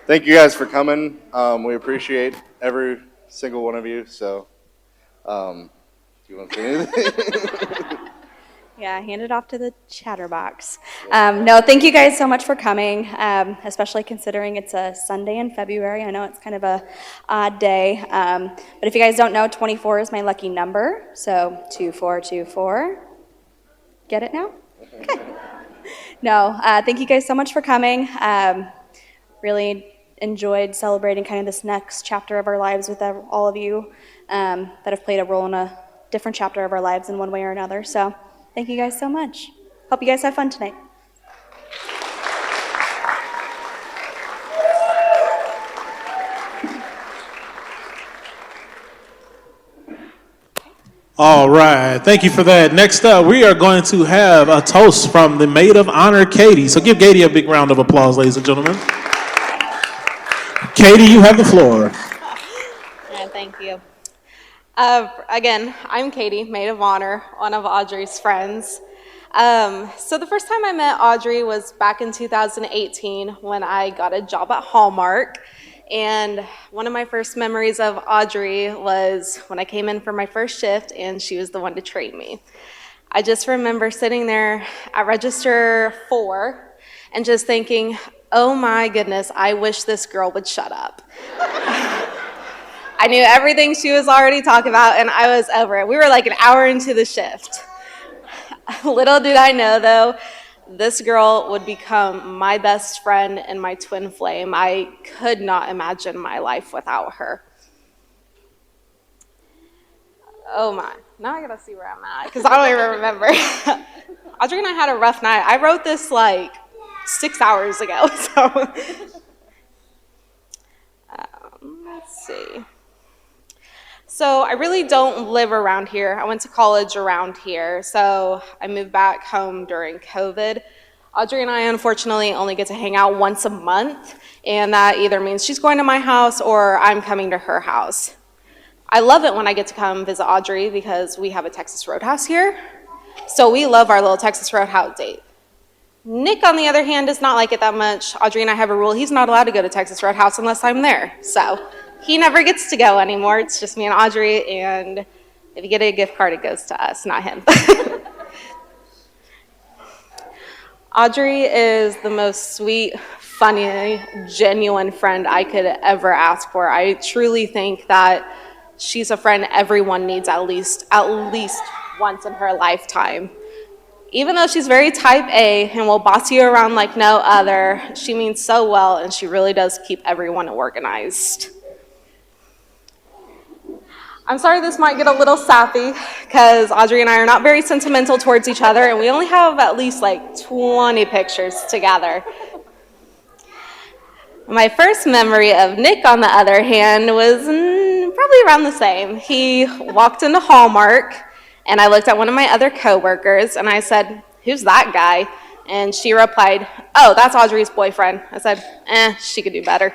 thank you guys for coming. We appreciate every single one of you. So, do you want to say anything? Yeah, hand it off to the chatterbox. No, thank you guys so much for coming, especially considering it's a Sunday in February. I know it's kind of a odd day, but if you guys don't know, 24 is my lucky number, so 2424. Get it now? Okay. No, thank you guys so much for coming. Really enjoyed celebrating kind of this next chapter of our lives with all of you that have played a role in a different chapter of our lives in one way or another. So thank you guys so much. Hope you guys have fun tonight. All right, thank you for that. Next up, we are going to have a toast from the maid of honor, Katie. So give Katie a big round of applause, ladies and gentlemen. Katie, you have the floor. Yeah, thank you. Again, I'm Katie, maid of honor, one of Audrey's friends. So the first time I met Audrey was back in 2018 when I got a job at Hallmark. And one of my first memories of Audrey was when I came in for my first shift and she was the one to train me. I just remember sitting there at register 4 and just thinking, oh my goodness, I wish this girl would shut up. I knew everything she was already talking about and I was over it. We were like an hour into the shift. Little did I know though, this girl would become my best friend and my twin flame. I could not imagine my life without her. Oh my, now I gotta see where I'm at, because I don't even remember. Audrey and I had a rough night. I wrote this like 6 hours ago, so. Let's see. So I really don't live around here. I went to college around here, so I moved back home during COVID. Audrey and I, unfortunately, only get to hang out once a month, and that either means she's going to my house or I'm coming to her house. I love it when I get to come visit Audrey because we have a Texas Roadhouse here, so we love our little Texas Roadhouse date. Nick, on the other hand, does not like it that much. Audrey and I have a rule. He's not allowed to go to Texas Roadhouse unless I'm there, so he never gets to go anymore. It's just me and Audrey, and if you get a gift card, it goes to us, not him. Audrey is the most sweet, funny, genuine friend I could ever ask for. I truly think that she's a friend everyone needs at least once in her lifetime. Even though she's very type A and will boss you around like no other, she means so well, and she really does keep everyone organized. I'm sorry this might get a little sappy because Audrey and I are not very sentimental towards each other, and we only have at least like 20 pictures together. My first memory of Nick, on the other hand, was probably around the same. He walked into Hallmark, and I looked at one of my other coworkers, and I said, "Who's that guy?" And she replied, "Oh, that's Audrey's boyfriend." I said, she could do better.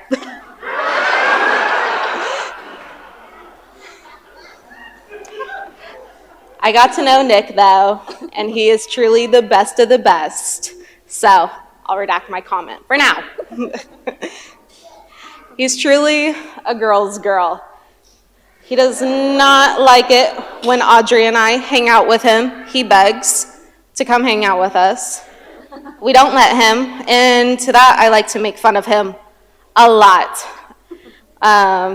I got to know Nick, though, and he is truly the best of the best. So I'll redact my comment for now. He's truly a girl's girl. He does not like it when Audrey and I hang out with him. He begs to come hang out with us. We don't let him, and to that I like to make fun of him a lot.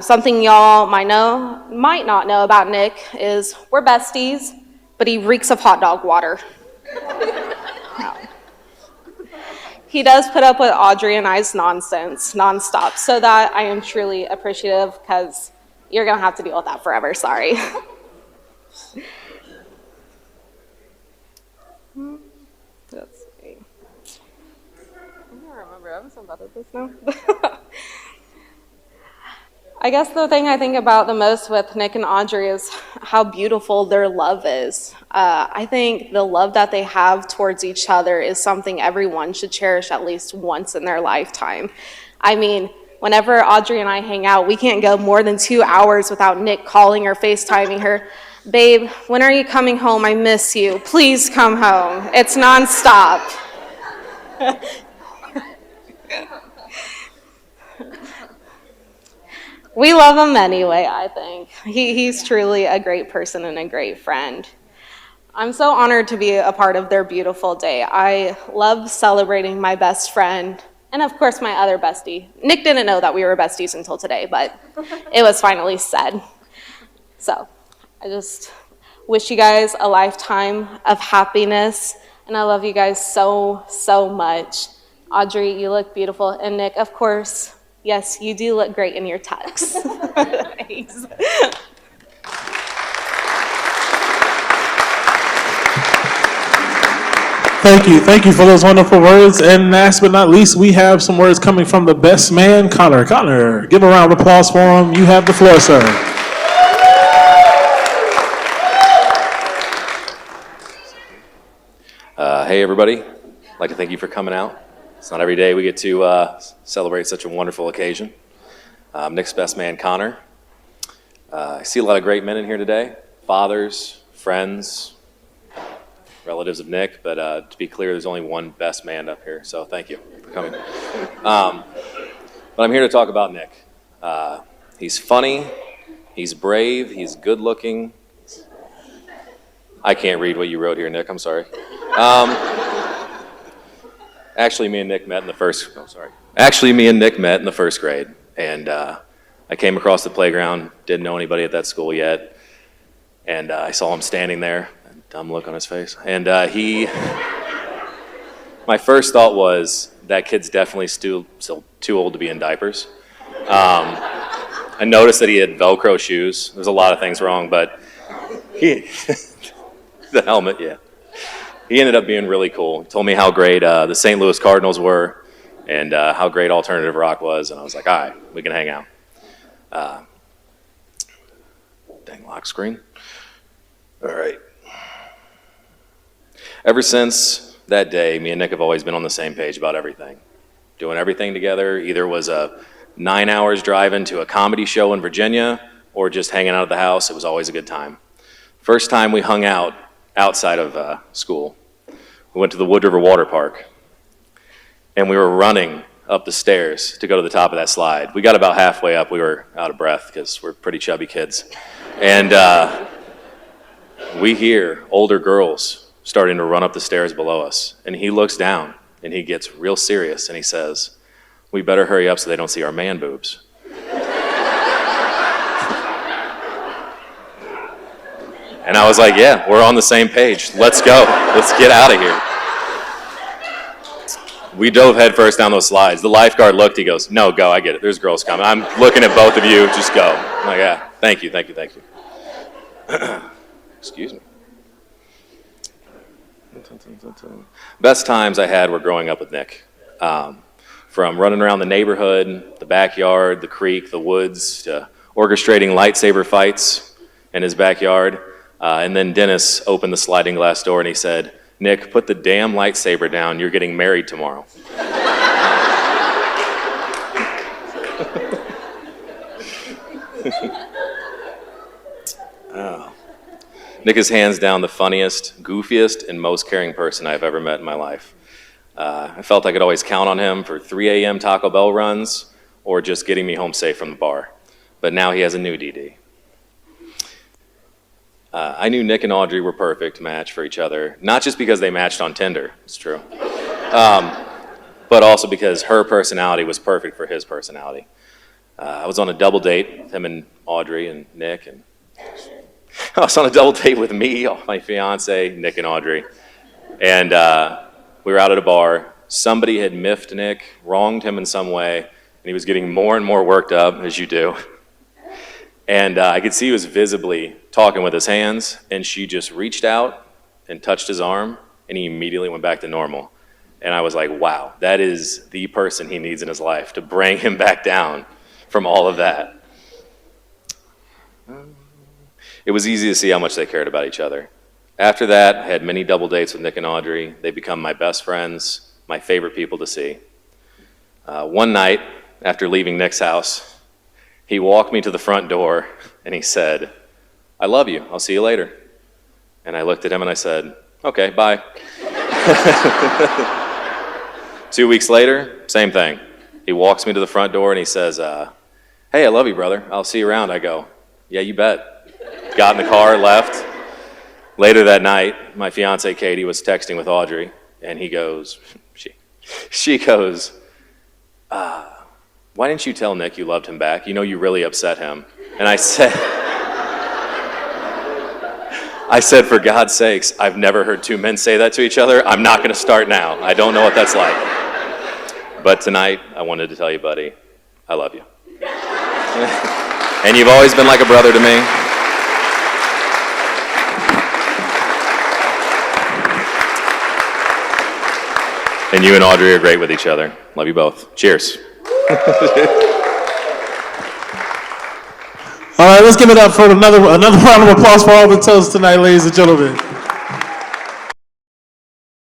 Something y'all might not know about Nick is we're besties, but he reeks of hot dog water. He does put up with Audrey and I's nonsense nonstop, so that I am truly appreciative because you're gonna have to deal with that forever, sorry. Let's see. I don't remember, I'm so bad at this now. I guess the thing I think about the most with Nick and Audrey is how beautiful their love is. I think the love that they have towards each other is something everyone should cherish at least once in their lifetime. I mean, whenever Audrey and I hang out, we can't go more than 2 hours without Nick calling or FaceTiming her. "Babe, when are you coming home? I miss you. Please come home." It's nonstop. We love him anyway, I think. He's truly a great person and a great friend. I'm so honored to be a part of their beautiful day. I love celebrating my best friend and, of course, my other bestie. Nick didn't know that we were besties until today, but it was finally said. So I just wish you guys a lifetime of happiness, and I love you guys so, so much. Audrey, you look beautiful, and Nick, of course, yes, you do look great in your tux. Thanks. Thank you for those wonderful words. And last but not least, we have some words coming from the best man, Connor. Connor, give a round of applause for him. You have the floor, sir. Hey, everybody. I'd like to thank you for coming out. It's not every day we get to celebrate such a wonderful occasion. I'm Nick's best man, Connor. I see a lot of great men in here today, fathers, friends, relatives of Nick, but to be clear, there's only one best man up here, so thank you for coming. But I'm here to talk about Nick. He's funny, he's brave, he's good looking. I can't read what you wrote here, Nick, I'm sorry. Actually, me and Nick met in the first grade, and I came across the playground, didn't know anybody at that school yet, and I saw him standing there, a dumb look on his face, and my first thought was, that kid's definitely still too old to be in diapers. I noticed that he had Velcro shoes. There's a lot of things wrong, but the helmet, yeah. He ended up being really cool. He told me how great the St. Louis Cardinals were and how great alternative rock was, and I was like, all right, we can hang out. Dang lock screen. All right. Ever since that day, me and Nick have always been on the same page about everything. Doing everything together, either was a 9 hours driving to a comedy show in Virginia or just hanging out at the house. It was always a good time. First time we hung out outside of school, we went to the Wood River Water Park, and we were running up the stairs to go to the top of that slide. We got about halfway up, we were out of breath because we're pretty chubby kids. And we hear older girls starting to run up the stairs below us, and he looks down, and he gets real serious, and he says, we better hurry up so they don't see our man boobs. And I was like, yeah, we're on the same page. Let's go. Let's get out of here. We dove headfirst down those slides. The lifeguard looked, he goes, no, go, I get it. There's girls coming. I'm looking at both of you, just go. I'm like, yeah, thank you. Excuse me. Best times I had were growing up with Nick. From running around the neighborhood, the backyard, the creek, the woods, to orchestrating lightsaber fights in his backyard. And then Dennis opened the sliding glass door and he said, Nick, put the damn lightsaber down. You're getting married tomorrow. Oh. Nick is hands down the funniest, goofiest, and most caring person I've ever met in my life. I felt I could always count on him for 3 a.m. Taco Bell runs or just getting me home safe from the bar. But now he has a new DD. I knew Nick and Audrey were perfect match for each other, not just because they matched on Tinder, it's true, but also because her personality was perfect for his personality. I was on a double date with him and Audrey and Nick, and I was on a double date with me, my fiance, Nick and Audrey, and we were out at a bar. Somebody had miffed Nick, wronged him in some way, and he was getting more and more worked up, as you do. And I could see he was visibly talking with his hands, and she just reached out and touched his arm, and he immediately went back to normal. And I was like, wow, that is the person he needs in his life to bring him back down from all of that. It was easy to see how much they cared about each other. After that, I had many double dates with Nick and Audrey. They become my best friends, my favorite people to see. One night, after leaving Nick's house, he walked me to the front door and he said, I love you, I'll see you later. And I looked at him and I said, okay, bye. 2 weeks later, same thing. He walks me to the front door and he says, hey, I love you, brother. I'll see you around. I go, yeah, you bet. Got in the car, left. Later that night, my fiance Katie was texting with Audrey, and he goes, she goes, why didn't you tell Nick you loved him back? You know you really upset him. And I said, for God's sakes, I've never heard two men say that to each other. I'm not going to start now. I don't know what that's like. But tonight, I wanted to tell you, buddy, I love you. And you've always been like a brother to me. And you and Audrey are great with each other. Love you both. Cheers. All right, let's give it up for another round of applause for all the toasts tonight, ladies and gentlemen.